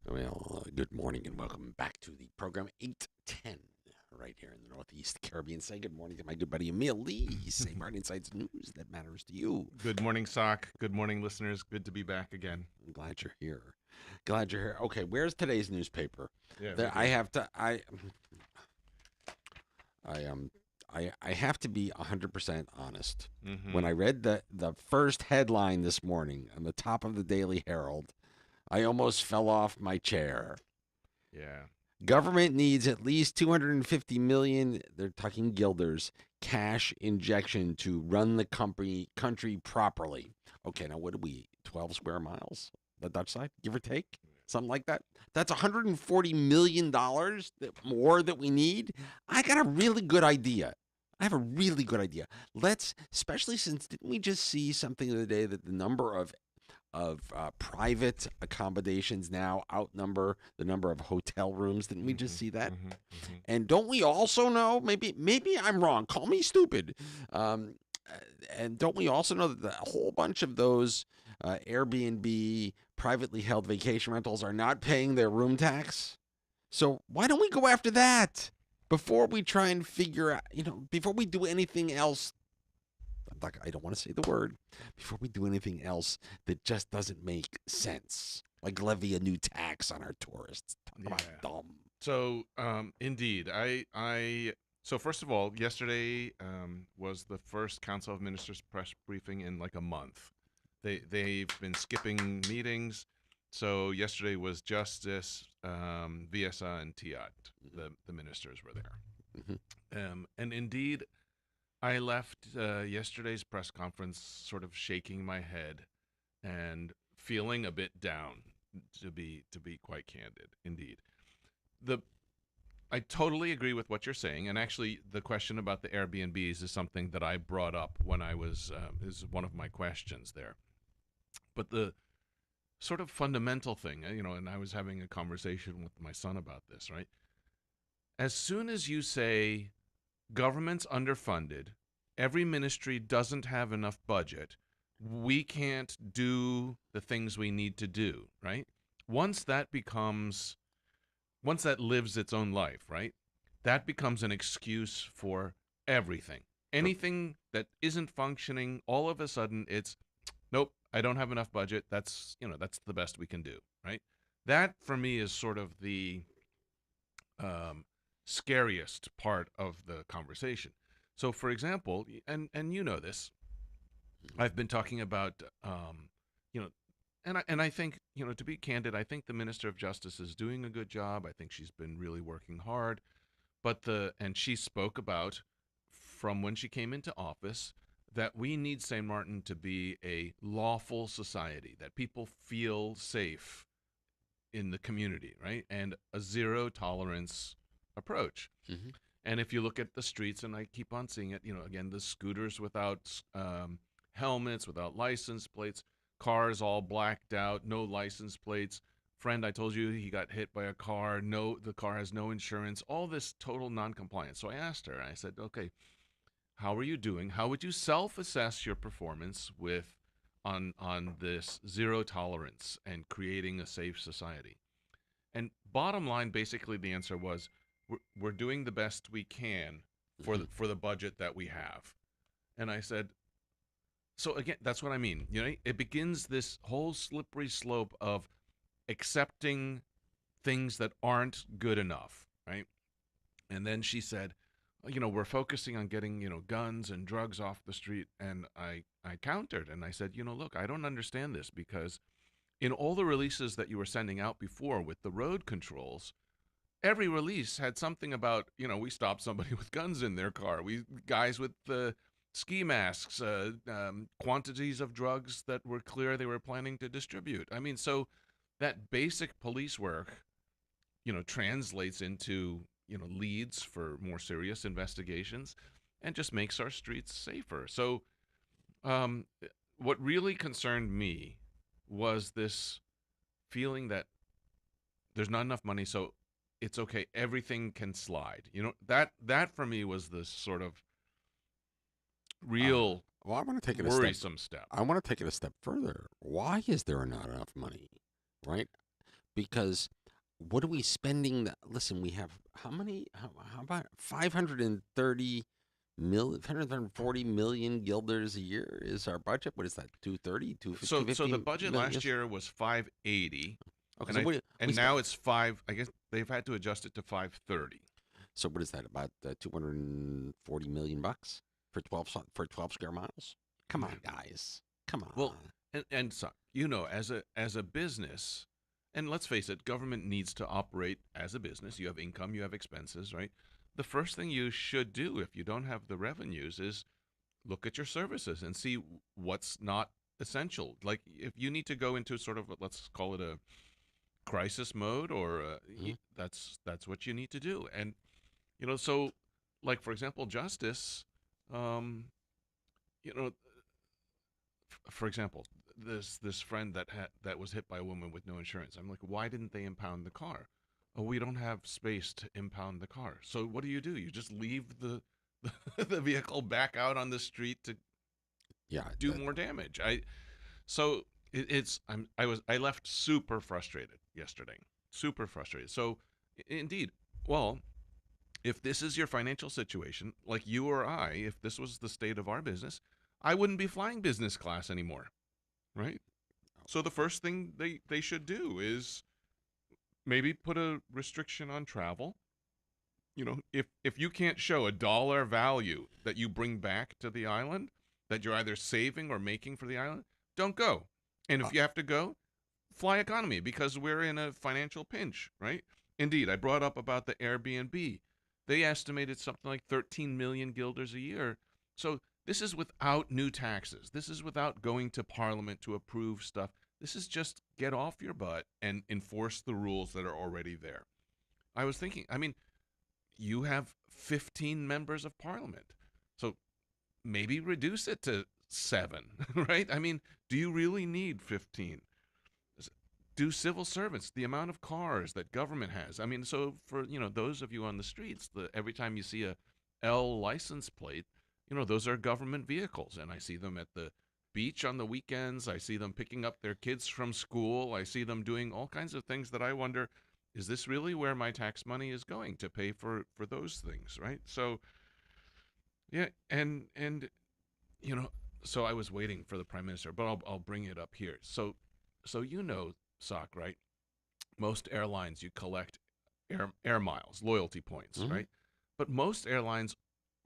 Well, good morning and welcome back to the program 810 right here in the Northeast Caribbean. Say good morning to my good buddy Emil Lee. Say Marteen Insights news that matters to you. Good morning, Sock. Good morning, listeners. Good to be back again. I'm glad you're here. Glad you're here. Okay, where's today's newspaper? Yeah, There, right I here. have to. I I have to be 100% honest. When Mm-hmm. I read the first headline this morning on the top of the Daily Herald, I almost fell off my chair. Yeah. Government needs at least 250 million, they're talking guilders, cash injection to run the country properly. Okay, now what do we 12 square miles? The Dutch side, give or take? Something like that. That's 140 million dollars more that we need. I got a really good idea. I have a really good idea. Let's, especially since didn't we just see something the other day that the number of private accommodations now outnumber the number of hotel rooms. Didn't we just Mm-hmm. see that? Mm-hmm. Mm-hmm. And don't we also know? Maybe I'm wrong. Call me stupid. Um, and don't we also know that a whole bunch of those Airbnb privately held vacation rentals are not paying their room tax? So why don't we go after that before we try and figure out? Before we do anything else, I don't want to say the word, before we do anything else that just doesn't make sense. Like levy a new tax on our tourists. Talk about Yeah. dumb. Indeed. So first of all, yesterday was the first Council of Ministers press briefing in like a month. They've been skipping meetings. So yesterday was Justice, VSA, and Tiat. The ministers were there. Mm-hmm. And indeed, I left yesterday's press conference sort of shaking my head and feeling a bit down, to be quite candid. Indeed, the I totally agree with what you're saying, and actually, the question about the Airbnbs is something that I brought up when I was is one of my questions there. But the sort of fundamental thing, and I was having a conversation with my son about this, right? As soon as you say government's underfunded, every ministry doesn't have enough budget, we can't do the things we need to do, right? Once that becomes, once that lives its own life, right? That becomes an excuse for everything. Anything that isn't functioning, all of a sudden it's, nope, I don't have enough budget. That's the best we can do, right? That for me is sort of the um, scariest part of the conversation. So, for example, and you know this, I've been talking about, you know, and I think, to be candid, I think the Minister of Justice is doing a good job. I think she's been really working hard. And she spoke about from when she came into office that we need St. Martin to be a lawful society, that people feel safe in the community, right? And a zero tolerance approach. Mm-hmm. And if you look at the streets, and I keep on seeing it, again, the scooters without helmets, without license plates, cars all blacked out, no license plates. Friend, I told you he got hit by a car. No, the car has no insurance. All this total non-compliance. So I asked her. I said, "Okay, how are you doing? How would you self-assess your performance with on this zero tolerance and creating a safe society?" And bottom line, basically, the answer was, we're doing the best we can for Mm-hmm. the budget that we have. And I said, so again, that's what I mean. It begins this whole slippery slope of accepting things that aren't good enough, right? And then she said, we're focusing on getting, guns and drugs off the street. And I countered and I said, look, I don't understand this, because in all the releases that you were sending out before with the road controls, every release had something about, we stopped somebody with guns in their car. We guys with the ski masks, quantities of drugs that were clear they were planning to distribute. I mean, so that basic police work, translates into, leads for more serious investigations and just makes our streets safer. So, um, what really concerned me was this feeling that there's not enough money, so it's okay. Everything can slide. That for me was the sort of Uh, real well, I want to take it a step. worrisome step. I want to take it a step further. Why is there not enough money? Right? Because what are we spending? Listen, we have how many? How about 530 million, 540 million guilders a year is our budget? What is that? 230, So the 250 budget million? last year was 580, Okay, and so we and spent. now it's five. I guess they've had to adjust it to 530. So what is that? About 240 million bucks for 12 square miles? Come on, guys. Come Well, on. and so as a business, and let's face it, government needs to operate as a business. You have income, you have expenses, right? The first thing you should do if you don't have the revenues is look at your services and see what's not essential. Like if you need to go into sort of let's call it a crisis mode, or Mhm. that's what you need to do. And so like for example, justice. Um, you know, for example, this friend that was hit by a woman with no insurance. I'm like, why didn't they impound the car? Oh, we don't have space to impound the car. So what do? You just leave the vehicle back out on the street to Yeah, do more damage. So it's I left super frustrated yesterday. Super frustrated. So indeed, well, if this is your financial situation, like you or I, if this was the state of our business, I wouldn't be flying business class anymore, right? So the first thing they should do is maybe put a restriction on travel. If you can't show a dollar value that you bring back to the island that you're either saving or making for the island, don't go. And uh, if you have to go, fly economy because we're in a financial pinch, right? Indeed, I brought up about the Airbnb. They estimated something like 13 million guilders a year. So this is without new taxes. This is without going to parliament to approve stuff. This is just get off your butt and enforce the rules that are already there. I was thinking, I mean, you have 15 members of parliament. So maybe reduce it to 7, right? I mean, do you really need 15? Do civil servants, the amount of cars that government has. I mean, so for, those of you on the streets, every time you see a L license plate, those are government vehicles, and I see them at the beach on the weekends. I see them picking up their kids from school. I see them doing all kinds of things that I wonder, is this really where my tax money is going to pay for those things, right? So, yeah, and you know, so I was waiting for the prime minister, but I'll bring it up here. So Sock, right? Most airlines you collect air miles, loyalty points, mhm. right? But most airlines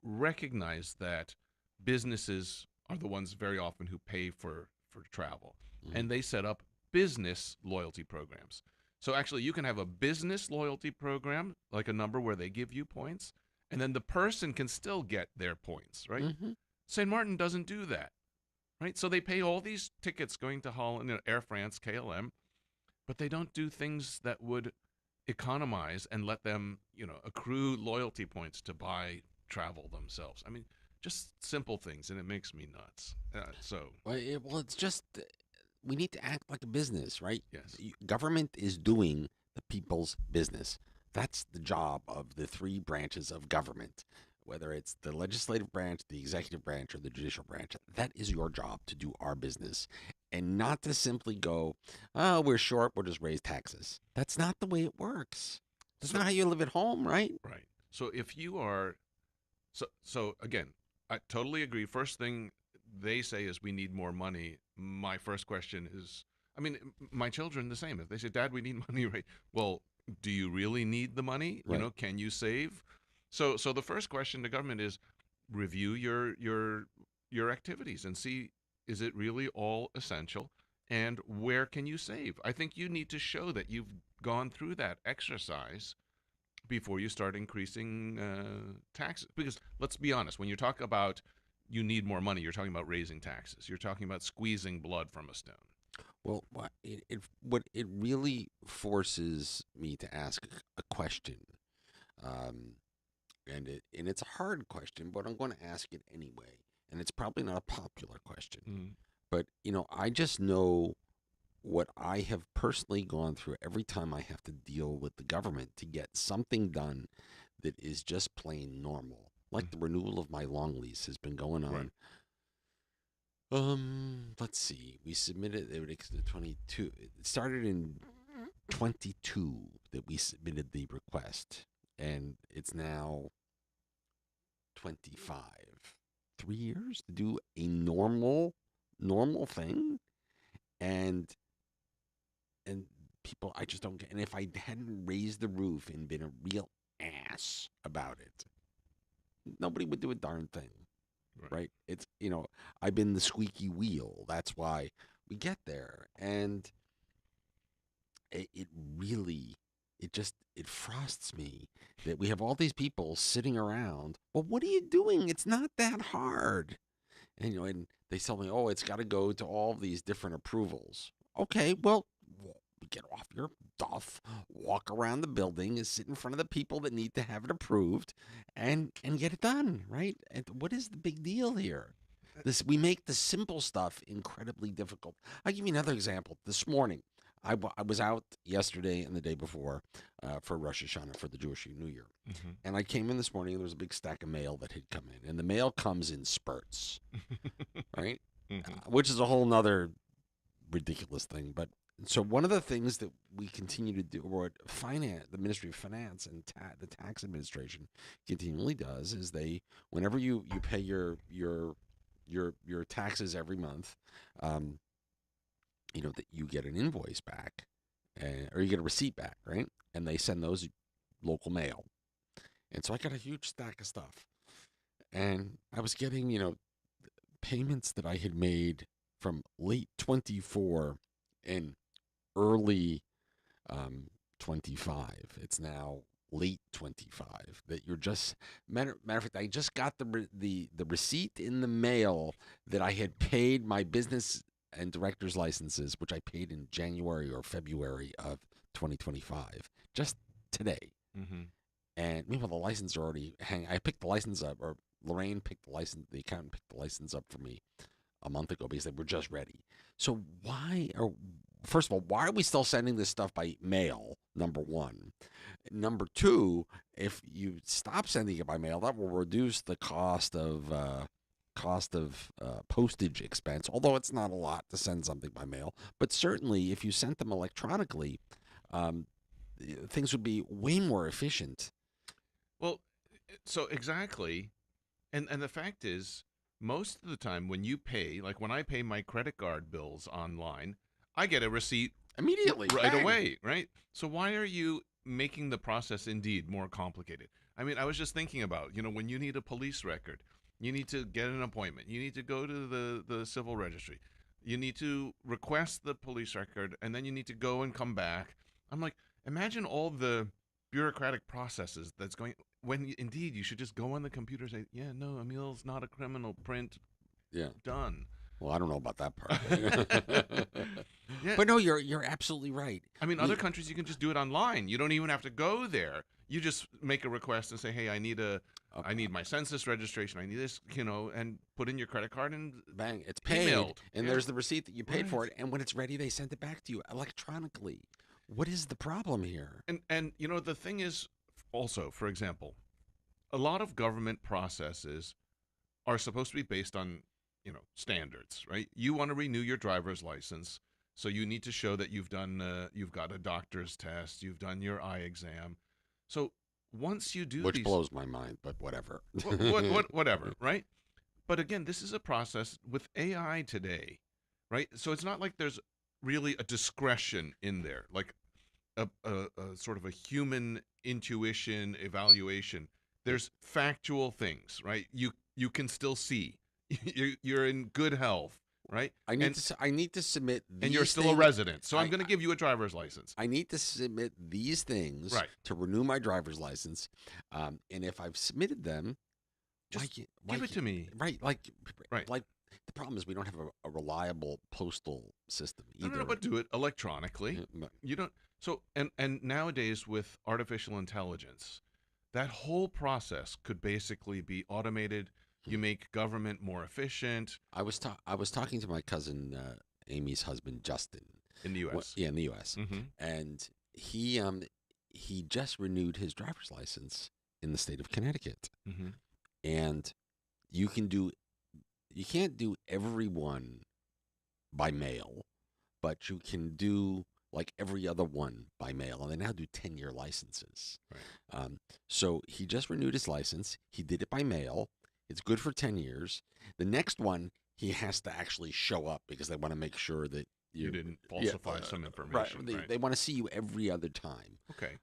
recognize that businesses are the ones very often who pay for travel, Mhm. and they set up business loyalty programs. So actually, you can have a business loyalty program, like a number where they give you points, and then the person can still get their points, right? Mhm. St. Martin doesn't do that, right? So they pay all these tickets going to Holland, Air France, KLM, but they don't do things that would economize and let them, accrue loyalty points to buy travel themselves. I mean, just simple things, and it makes me nuts. So, Well, it's just we need to act like a business, right? yes. Government is doing the people's business. That's the job of the three branches of government, whether it's the legislative branch, the executive branch, or the judicial branch. That is your job to do our business and not to simply go, oh, we're short, we'll just raise taxes. That's not the way it works. That's So, not how you live at home, right? right. So if you are, so again, I totally agree. First thing they say is we need more money. My first question is, I mean, my children the same. If they say, "Dad, we need money," right? Well, do you really need the money? Right. Can you save? So the first question to government is review your activities and see, is it really all essential, and where can you save? I think you need to show that you've gone through that exercise before you start increasing taxes. Because let's be honest, when you talk about you need more money, you're talking about raising taxes. You're talking about squeezing blood from a stone. Well, what it really forces me to ask a question, um, and it's a hard question, but I'm going to ask it anyway. And it's probably not a popular question, Mm. but I just know what I have personally gone through every time I have to deal with the government to get something done that is just plain normal. Like Mm. the renewal of my long lease has been going Right. on. Let's see. We submitted it would 22. It started in 22 that we submitted the request, and it's now 25. 3 years to do a normal thing, and and people, I just don't get. And if I hadn't raised the roof and been a real ass about it, nobody would do a darn thing, right? It's I've been the squeaky wheel. That's why we get there, and it really it frosts me that we have all these people sitting around. Well, what are you doing? It's not that hard. And and they tell me, oh, it's got to go to all these different approvals. Okay, well, get off your duff, walk around the building, and sit in front of the people that need to have it approved, and get it done, right? And what is the big deal here? We make the simple stuff incredibly difficult. I'll give you another example. This morning, I was out yesterday and the day before for Rosh Hashanah, for the Jewish New Year. Mm-hmm. And I came in this morning and there was a big stack of mail that had come in. And the mail comes in spurts, right? Mm-hmm. Which is a whole nother ridiculous thing. But so one of the things that we continue to do, or the Ministry of Finance and the tax administration continually does, is whenever you pay your taxes every month, that you get an invoice back, or you get a receipt back, right? And they send those local mail. And so I got a huge stack of stuff, and I was getting payments that I had made from late 24 and early 25. It's now late 25 that you're just matter of fact, I just got the receipt in the mail that I had paid my business and director's licenses, which I paid in January or February of 2025, just today. Mm-hmm. And meanwhile, the license are already I picked the license up, or Lorraine picked the accountant picked the license up for me a month ago because they were just ready. So first of all, why are we still sending this stuff by mail? Number one. Number two, if you stop sending it by mail, that will reduce the cost of postage expense, although it's not a lot to send something by mail. But certainly, if you sent them electronically, things would be way more efficient. Well, so exactly, and the fact is, most of the time when you pay, like when I pay my credit card bills online, I get a receipt Immediately, right bang. away, right? So why are you making the process indeed more complicated? I mean, I was just thinking about, when you need a police record, you need to get an appointment, you need to go to the civil registry, you need to request the police record, and then you need to go and come back. I'm like, imagine all the bureaucratic processes that's going, when indeed you should just go on the computer and say, yeah, no, Emil's not a criminal, print, Yeah. done. Well, I don't know about that part. Yeah. But no, you're absolutely right. I mean, other countries you can just do it online. You don't even have to go there. You just make a request and say, "Hey, I need my census registration. I need this, and put in your credit card and bang, it's paid, emailed. And there's the receipt that you paid for Right. it. And when it's ready, they send it back to you electronically. What is the problem here? And the thing is, also, for example, a lot of government processes are supposed to be based on standards, right? You want to renew your driver's license. So you need to show that you've got a doctor's test, you've done your eye exam. So once you do Which these, blows my mind, but whatever. whatever, right? But again, this is a process with AI today, right? So it's not like there's really a discretion in there, like a sort of a human intuition evaluation. There's factual things, right? You can still see, you're in good health. Right, I need to submit these and you're still a things. resident, so I'm going to give you a driver's license. I need to submit these things Right. to renew my driver's license, and if I've submitted them, Just give it to me. Right, Right. like the problem is we don't have a reliable postal system either. No, but do it electronically. You don't. So and nowadays with artificial intelligence, that whole process could basically be automated. You make government more efficient. I was talking to my cousin Amy's husband Justin in the U.S. In the U.S. Mm-hmm. And he just renewed his driver's license in the state of Connecticut. Mm-hmm. And you can't do everyone by mail, but you can do like every other one by mail, and they now do 10-year licenses. Right. So he just renewed his license. He did it by mail. It's good for 10 years. The next one, he has to actually show up because they want to make sure that You didn't yeah, falsify some right. information, They, right? they want to see you every other time. Okay.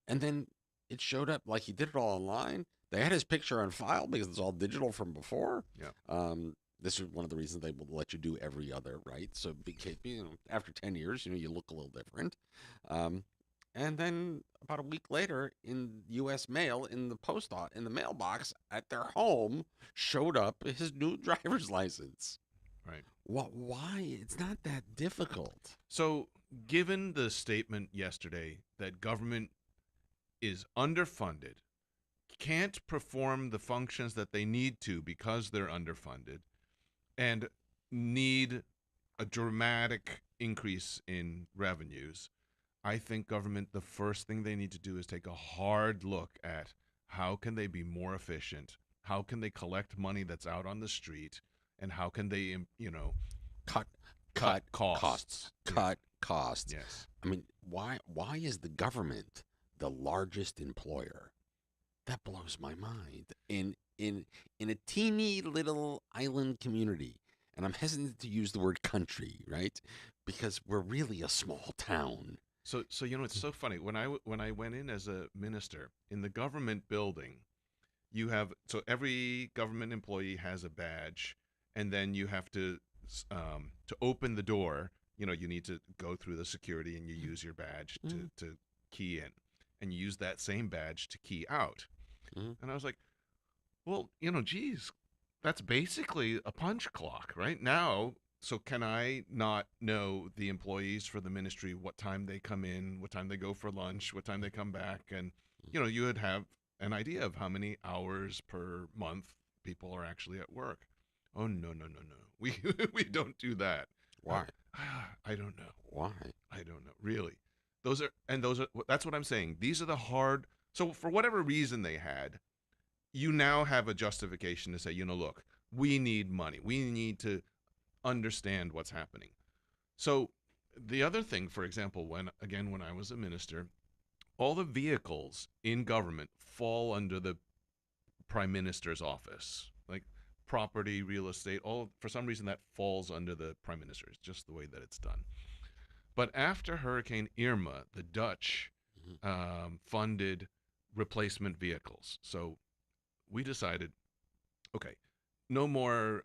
And then it showed up like he did it all online. They had his picture on file because it's all digital from before. Yeah. This is one of the reasons they will let you do every other, right? So after 10 years, you look a little different. And then about a week later, in U.S. mail, in the mailbox at their home, showed up his new driver's license. Right. Why? It's not that difficult. So, given the statement yesterday that government is underfunded, can't perform the functions that they need to because they're underfunded, and need a dramatic increase in revenues, I think government, the first thing they need to do is take a hard look at how can they be more efficient, how can they collect money that's out on the street, and how can they, Cut costs. cut costs. Yes. I mean, why is the government the largest employer? That blows my mind. In a teeny little island community, and I'm hesitant to use the word country, right? Because we're really a small town. So it's so funny when I went in as a minister in the government building, you have so every government employee has a badge, and then you have to open the door. You need to go through the security, and you use your badge to key in, and you use that same badge to key out. And I was like, well, geez, that's basically a punch clock right now. So can I not know the employees for the ministry, what time they come in, what time they go for lunch, what time they come back? And, you would have an idea of how many hours per month people are actually at work. Oh, no, no, no, no. We don't do that. Why? I don't know. Why? I don't know. Really. That's what I'm saying. These are the hard. So for whatever reason they had, you now have a justification to say, look, we need money. We need to understand what's happening. So the other thing, for example, when I was a minister, all the vehicles in government fall under the prime minister's office, like property, real estate, for some reason that falls under the prime minister. It's just the way that it's done. But after Hurricane Irma, the Dutch funded replacement vehicles. So we decided, okay, no more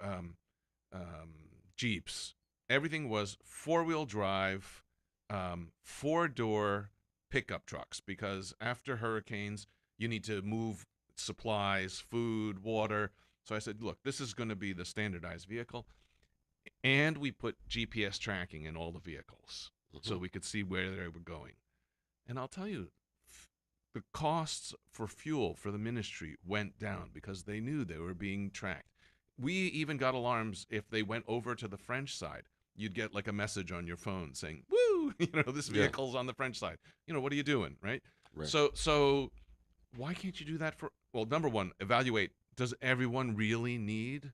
Jeeps. Everything was four-wheel drive, four-door pickup trucks, because after hurricanes, you need to move supplies, food, water. So I said, look, this is going to be the standardized vehicle. And we put GPS tracking in all the vehicles so we could see where they were going. And I'll tell you, the costs for fuel for the ministry went down because they knew they were being tracked. We even got alarms if they went over to the French side. You'd get like a message on your phone saying, woo, this vehicle's on the French side. What are you doing, right? Right. So why can't you do that well, number one, evaluate, does everyone really need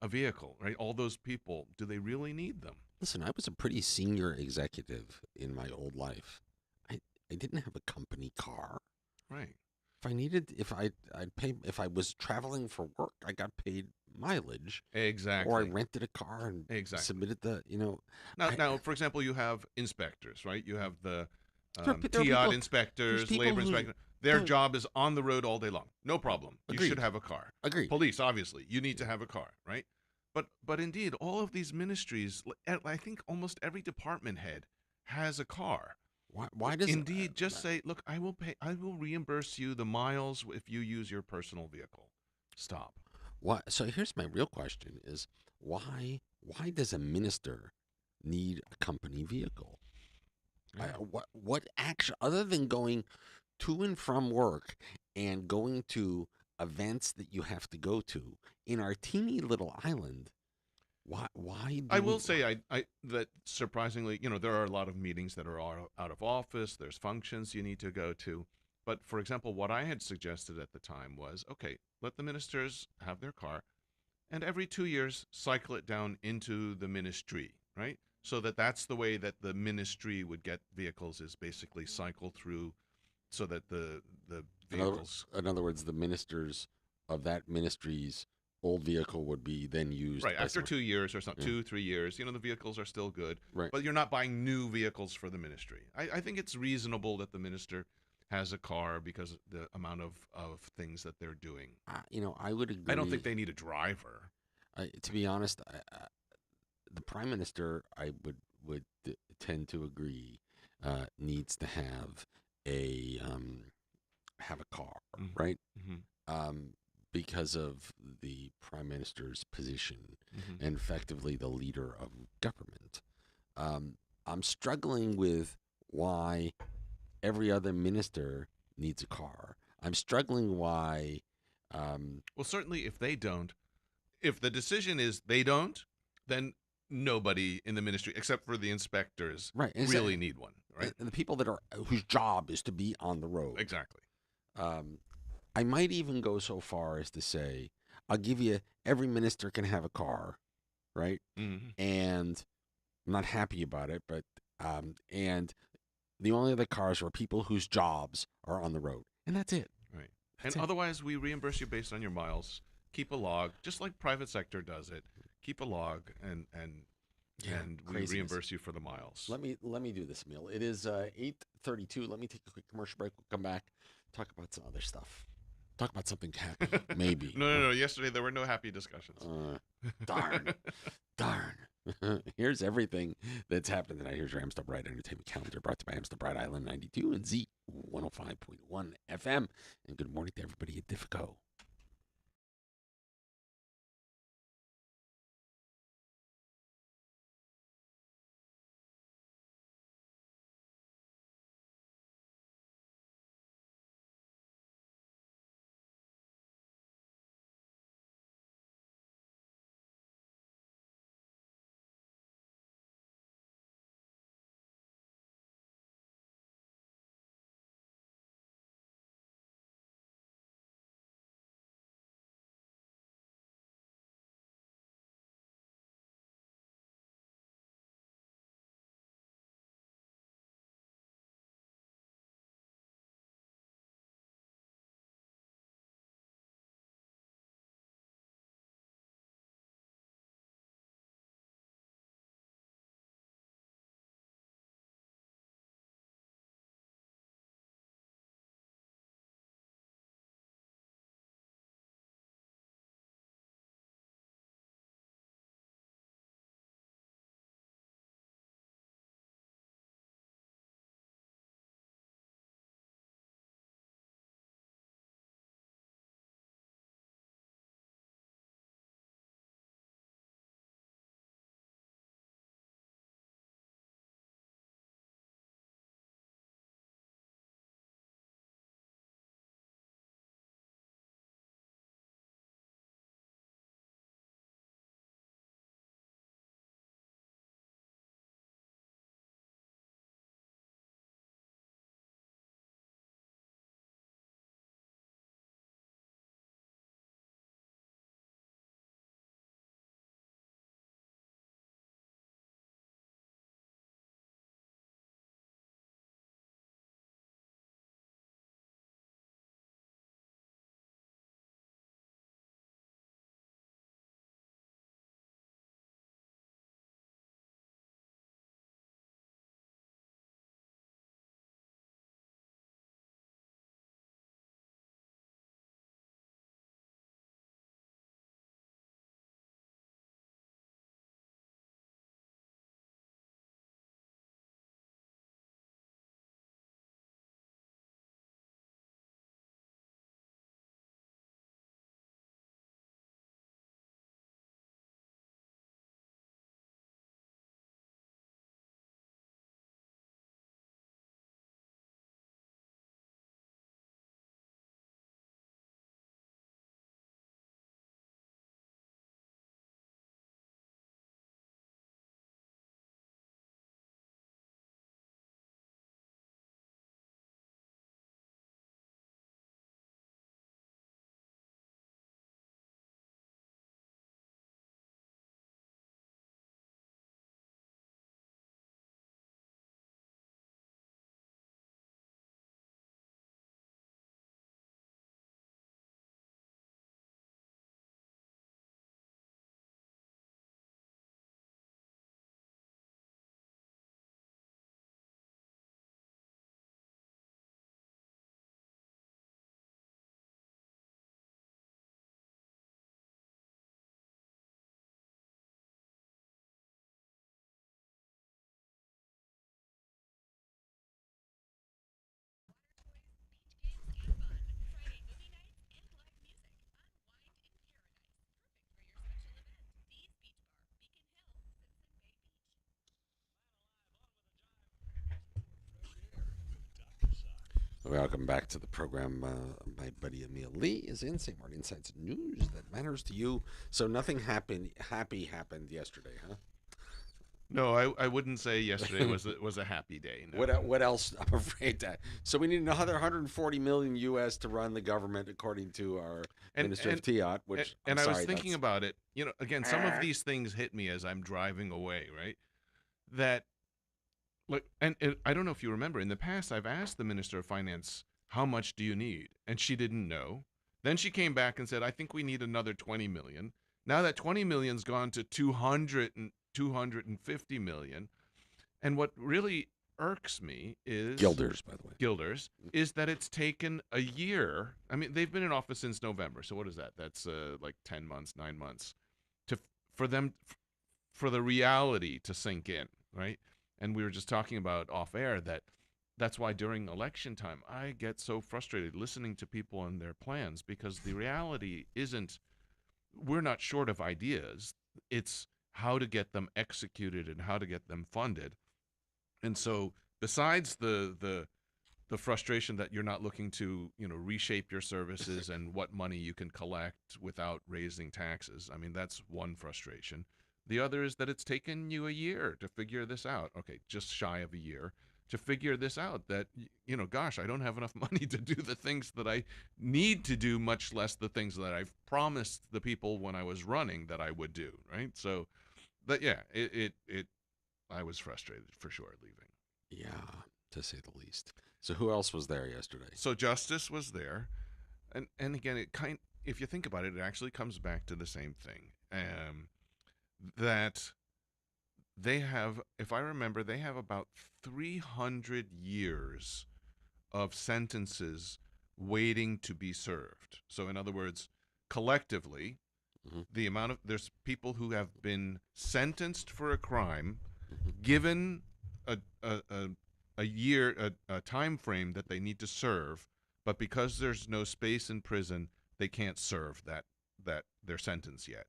a vehicle, right? All those people, do they really need them? Listen, I was a pretty senior executive in my old life. I didn't have a company car. Right. If I was traveling for work, I got paid mileage. Exactly. Or I rented a car and submitted Now, for example, you have inspectors, right? You have the there are TIOD people- inspectors, people labor who- inspectors. Their no. job is on the road all day long. No problem. You Agreed. should have a car. Agreed. Police, obviously, you need to have a car, right? But indeed, all of these ministries, I think almost every department head has a car. Why does Indeed, just say, look, I will reimburse you the miles if you use your personal vehicle. Stop. Why? So here's my real question: is why does a minister need a company vehicle? Yeah. What action other than going to and from work and going to events that you have to go to in our teeny little island? Why? I will say that surprisingly, there are a lot of meetings that are out of office. There's functions you need to go to. But for example, what I had suggested at the time was, okay, let the ministers have their car, and every 2 years cycle it down into the ministry, right? so that's the way that the ministry would get vehicles, is basically cycle through, so that the vehicles. In other words, the ministers of that ministry's old vehicle would be then used Right, by after someone. 2 years or something, Yeah. 2-3 years, the vehicles are still good, Right. but you're not buying new vehicles for the ministry. I think it's reasonable that the minister has a car because of the amount of things that they're doing. I would agree. I don't think they need a driver. To be honest, the prime minister, I would tend to agree, needs to have a car, Mhm. right? Mm-hmm. Because of the prime minister's position Mm-hmm. and effectively the leader of government. I'm struggling with why every other minister needs a car. I'm struggling why. Well, certainly if the decision is they don't, then nobody in the ministry, except for the inspectors, Right, really need one, right? and the people that are whose job is to be on the road. Exactly. Um, I might even go so far as to say, I'll give you every minister can have a car, right? Mm-hmm. And I'm not happy about it, but and the only other cars are people whose jobs are on the road, and that's it. Right. That's And it. otherwise, we reimburse you based on your miles. Keep a log, just like private sector does it. Keep a log, and we craziness. reimburse you for the miles. Let me do this, Emil. It is 8:32. Let me take a quick commercial break. We'll come back, talk about some other stuff. Talk about something happy, maybe. No. Yesterday there were no happy discussions. Darn. Darn. Here's everything that's happened tonight. Here's your Amstel Bright Entertainment Calendar, brought to you by Amstel Bright Island 92 and Z 105.1 FM. And good morning to everybody at Diffco. Welcome back to the program. My buddy Emil Lee is in. St. Marteen Insights news that matters to you. So nothing happy happened yesterday, No, I wouldn't say yesterday huh? was a happy day. No. What else? I'm afraid that. So we need another 140 million US to run the government, according to our And Minister of and Tiat. Which I'm and I was sorry, thinking that's about it. Again, some of these things hit me as I'm driving away, right? That Like, and I don't know if you remember, in the past, I've asked the Minister of Finance, how much do you need? And she didn't know. Then she came back and said, I think we need another 20 million. Now that 20 million's gone to 250 million. And what really irks me is Gilders, by the way. Gilders is that it's taken a year. I mean, they've been in office since November. So what is that? That's like 10 months, 9 months to for them for the reality to sink in, right? And we were just talking about off air that's why during election time I get so frustrated listening to people and their plans, because the reality isn't, we're not short of ideas. It's how to get them executed and how to get them funded. And so besides the frustration that you're not looking to, reshape your services and what money you can collect without raising taxes. I mean, that's one frustration. The other is that it's taken you a year to figure this out. Okay, just shy of a year to figure this out, that, gosh, I don't have enough money to do the things that I need to do, much less the things that I've promised the people when I was running that I would do, right? So, but yeah, it I was frustrated for sure leaving. Yeah, to say the least. So who else was there yesterday? So Justice was there, and again, if you think about it, it actually comes back to the same thing. That they have, if I remember, they have about 300 years of sentences waiting to be served. So in other words, collectively, Hmm. there's people who have been sentenced for a crime, Hmm. given a a, a, a year, a time frame that they need to serve, but because there's no space in prison, they can't serve that their sentence yet.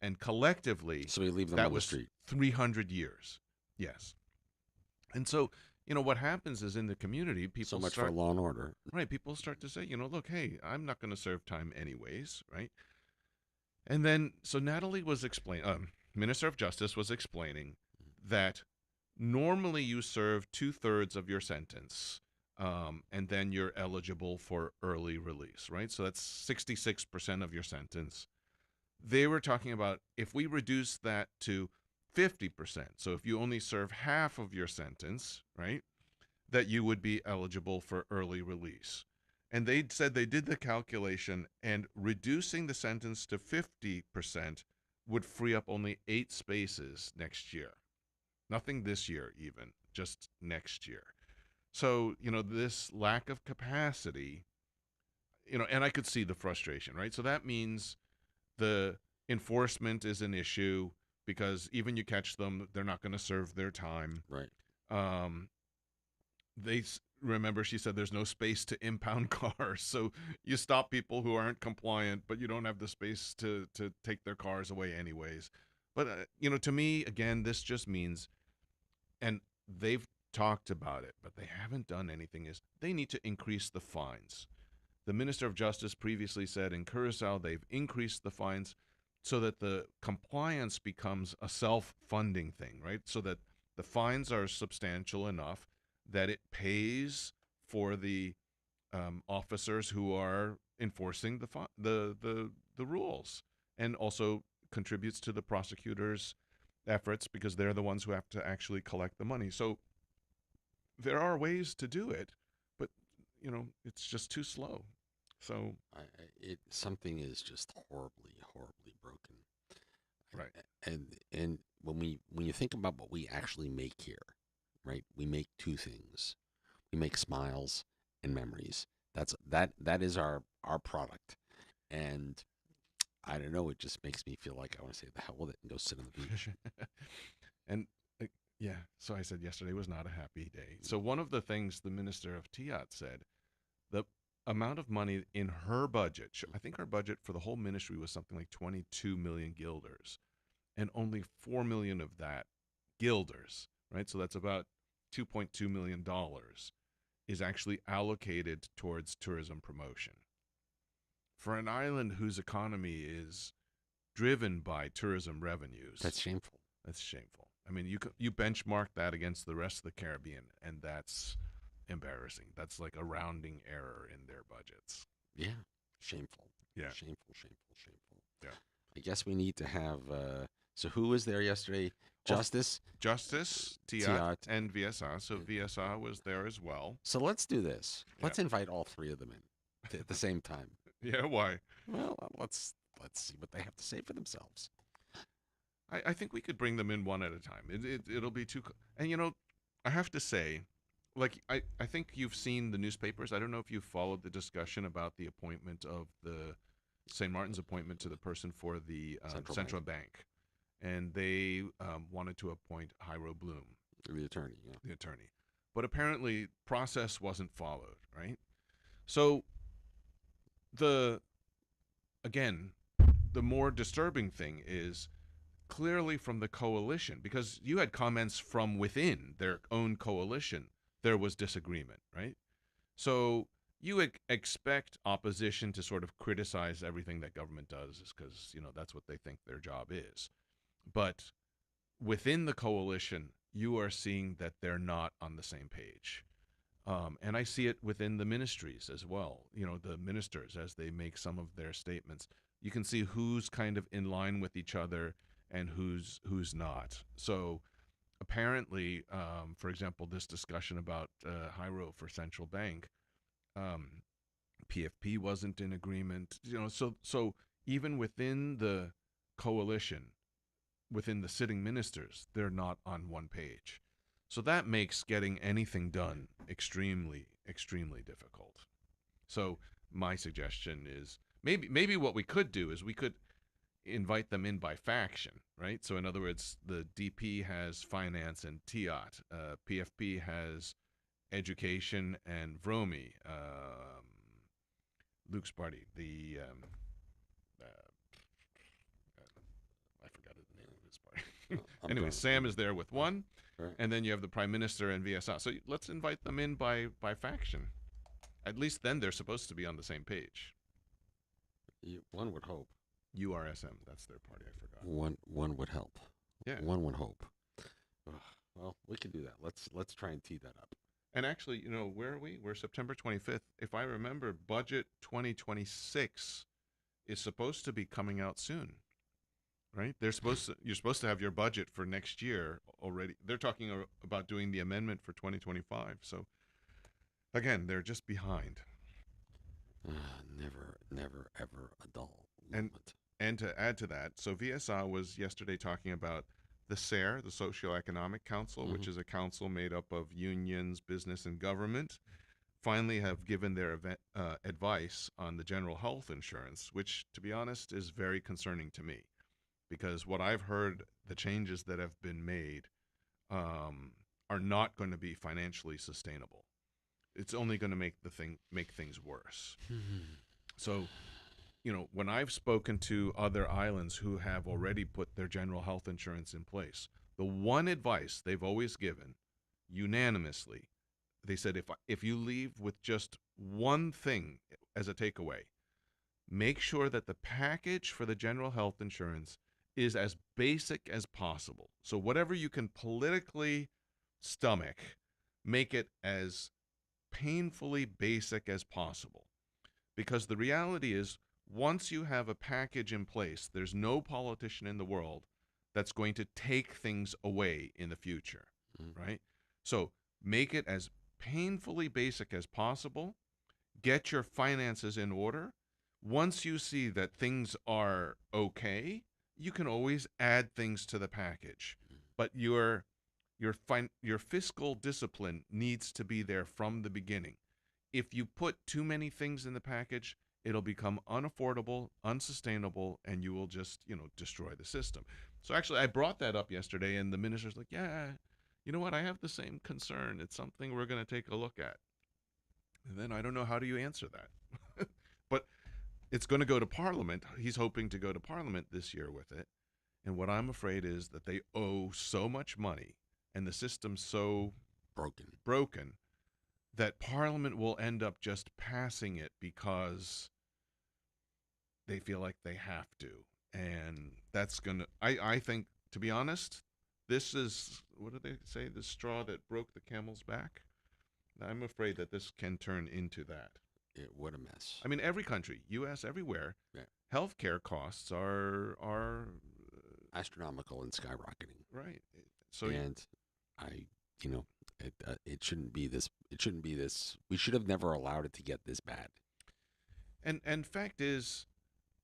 And collectively, So we leave them that on the was street. 300 years. Yes. And so, what happens is, in the community, So people much for start, law and order. right, people start to say, look, hey, I'm not going to serve time anyways, right? And then, so Natalie was Minister of Justice was explaining that normally you serve 2/3 of your sentence, and then you're eligible for early release, right? So that's 66% of your sentence. They were talking about, if we reduce that to 50%, so if you only serve half of your sentence, right, that you would be eligible for early release. And they said they did the calculation, and reducing the sentence to 50% would free up only 8 spaces next year. Nothing this year, even, just next year. So, this lack of capacity, and I could see the frustration, right? So that means the enforcement is an issue, because even you catch them, they're not going to serve their time. Right. Um, remember, she said there's no space to impound cars, so you stop people who aren't compliant, but you don't have the space to take their cars away anyways. But to me, again, this just means, and they've talked about it, but they haven't done anything, is they need to increase the fines. The Minister of Justice previously said in Curacao they've increased the fines so that the compliance becomes a self-funding thing, right? So that the fines are substantial enough that it pays for the officers who are enforcing the rules, and also contributes to the prosecutors' efforts, because they're the ones who have to actually collect the money. So there are ways to do it, but it's just too slow. So It something is just horribly broken. right. And when you think about what we actually make here, right? We make two things. We make smiles and memories. That is our product. And I don't know, it just makes me feel like I want to say the hell with it and go sit on the beach. And yeah, so I said yesterday was not a happy day. So one of the things the Minister of Tiat said, the amount of money in her budget, I think her budget for the whole ministry was something like 22 million guilders, and only 4 million of that guilders, right? So that's about $2.2 million. is actually allocated towards tourism promotion. For an island whose economy is driven by tourism revenues, That's shameful. that's shameful. I mean, you benchmark that against the rest of the Caribbean, and that's embarrassing. That's like a rounding error in their budgets. Yeah, shameful. Yeah. Shameful, shameful, shameful. Yeah. I guess we need to have. So who was there yesterday? Well, Justice, Justice, Tiat, Tiat. and VSA. So VSA was there as well. So let's do this. Yeah. Let's invite all three of them in at the same time. Yeah, why? Well, let's see what they have to say for themselves. I think we could bring them in one at a time. It'll be too. And, you know, I have to say, like, I think you've seen the newspapers. I don't know if you've followed the discussion about the appointment of the St. Martin's appointment to the person for the Central Bank. And they wanted to appoint Hyro Bloom, The attorney, yeah. the attorney. But apparently process wasn't followed, right? So again, the more disturbing thing is clearly from the coalition, because you had comments from within their own coalition, there was disagreement, right? So you expect opposition to sort of criticize everything that government does, is because, you know, that's what they think their job is. But within the coalition, you are seeing that they're not on the same page. And I see it within the ministries as well. You know, the ministers, as they make some of their statements, you can see who's kind of in line with each other and who's not. So apparently, for example, this discussion about Hyro for Central Bank, PFP wasn't in agreement. You know, so even within the coalition, within the sitting ministers, they're not on one page. So that makes getting anything done extremely, extremely difficult. So my suggestion is maybe what we could do is we could invite them in by faction, right? So in other words, the DP has finance and TIAT, PFP has education and VROMI, Luke's party, I forgot the name of his party. Anyway, Sam is there with one, Right. and then you have the Prime Minister and VSA. So let's invite them in by faction. At least then they're supposed to be on the same page. One would hope. URSM, that's their party, I forgot. One would help. Yeah. One would hope. Ugh, well, we can do that. Let's try and tee that up. And actually, you know, where are we? We're September 25th. If I remember, budget 2026 is supposed to be coming out soon, right? You're supposed to have your budget for next year already. They're talking about doing the amendment for 2025. So again, they're just behind. Never, ever a dull And- moment. And to add to that, so VSA was yesterday talking about the SARE, the Socioeconomic Council, which is a council made up of unions, business, and government, finally have given their advice on the general health insurance, which, to be honest, is very concerning to me. Because what I've heard, the changes that have been made are not going to be financially sustainable. It's only going to make things worse. So, you know, when I've spoken to other islands who have already put their general health insurance in place, the one advice they've always given, unanimously, they said, if you leave with just one thing as a takeaway, make sure that the package for the general health insurance is as basic as possible. So whatever you can politically stomach, make it as painfully basic as possible. Because the reality is, once you have a package in place, there's no politician in the world that's going to take things away in the future, right? So make it as painfully basic as possible. Get your finances in order. Once you see that things are okay, you can always add things to the package. But your fiscal discipline needs to be there from the beginning. If you put too many things in the package, it'll become unaffordable, unsustainable, and you will just, destroy the system. So actually, I brought that up yesterday, and the minister's like, yeah, you know what? I have the same concern. It's something we're going to take a look at. And then I don't know, how do you answer that? But it's going to go to Parliament. He's hoping to go to Parliament this year with it. And what I'm afraid is that they owe so much money and the system's so Broken. that Parliament will end up just passing it because they feel like they have to. And that's going to, I think, to be honest, this is, what do they say, the straw that broke the camel's back? I'm afraid that this can turn into that. What a mess. I mean, every country, U.S., everywhere, Yeah. healthcare costs are Astronomical and skyrocketing. right. So And I, it shouldn't be this. It shouldn't be this. We should have never allowed it to get this bad. and fact is,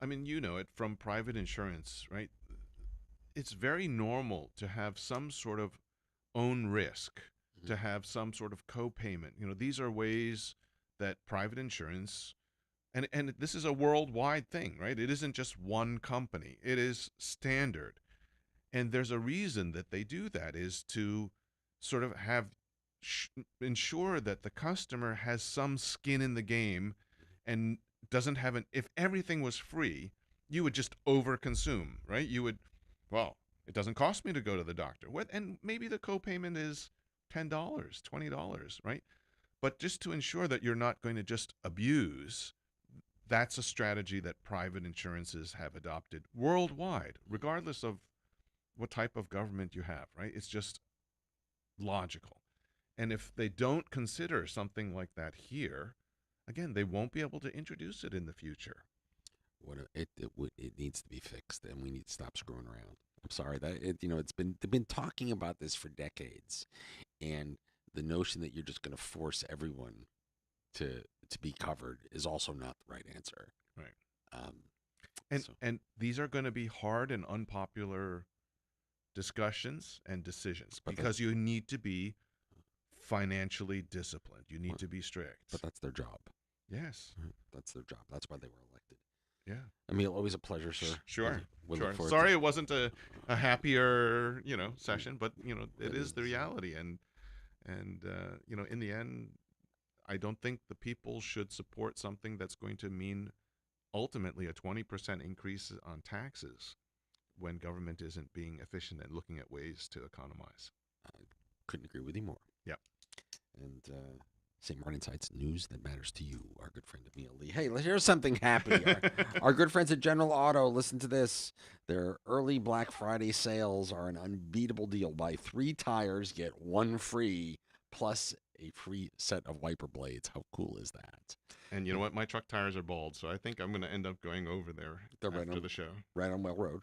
I mean, you know it from private insurance, right? It's very normal to have some sort of own risk, to have some sort of co-payment. You know, these are ways that private insurance, and this is a worldwide thing, right? It isn't just one company. It is standard. And there's a reason that they do that, is to sort of have ensure that the customer has some skin in the game and doesn't have an, if everything was free, you would just overconsume, right? You would, well, it doesn't cost me to go to the doctor. What, and maybe the copayment is $10, $20, right? But just to ensure that you're not going to just abuse, that's a strategy that private insurances have adopted worldwide, regardless of what type of government you have, right? It's just logical. And if they don't consider something like that here, again, they won't be able to introduce it in the future. It needs to be fixed, and we need to stop screwing around. I'm sorry that it's been they've been talking about this for decades, and the notion that you're just going to force everyone to be covered is also not the right answer. Right. Um, and these are going to be hard and unpopular discussions and decisions, because you need to be financially disciplined. You need to be strict. But that's their job. Yes. That's their job. That's why they were elected. Yeah. Emil, always a pleasure, sir. Sure. We'll sure. look forward Sorry to it wasn't a happier, session, but, it is the reality. And in the end, I don't think the people should support something that's going to mean ultimately a 20% increase on taxes when government isn't being efficient and looking at ways to economize. I couldn't agree with you more. Yep. And St. Marteen Insights, news that matters to you, our good friend Emil Lee. Hey, here's something happy. Our good friends at General Auto, listen to this. Their early Black Friday sales are an unbeatable deal. Buy 3 tires, get 1 free, plus a free set of wiper blades. How cool is that? And you know what? My truck tires are bald, so I think I'm going to end up going over there after the show. Right on Well Road.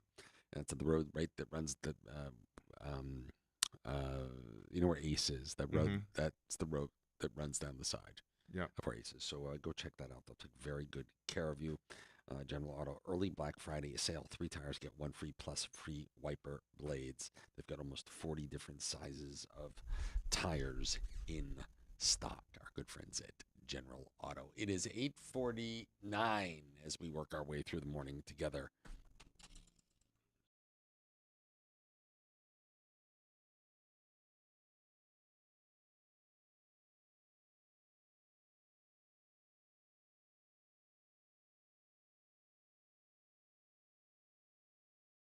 That's the road right that runs the, where Ace is. That road, that's the road that runs down the side of our Aces. So go check that out. They'll take very good care of you. General Auto early Black Friday sale. 3 tires, get 1 free, plus free wiper blades. They've got almost 40 different sizes of tires in stock. Our good friends at General Auto. It is 8:49 as we work our way through the morning together.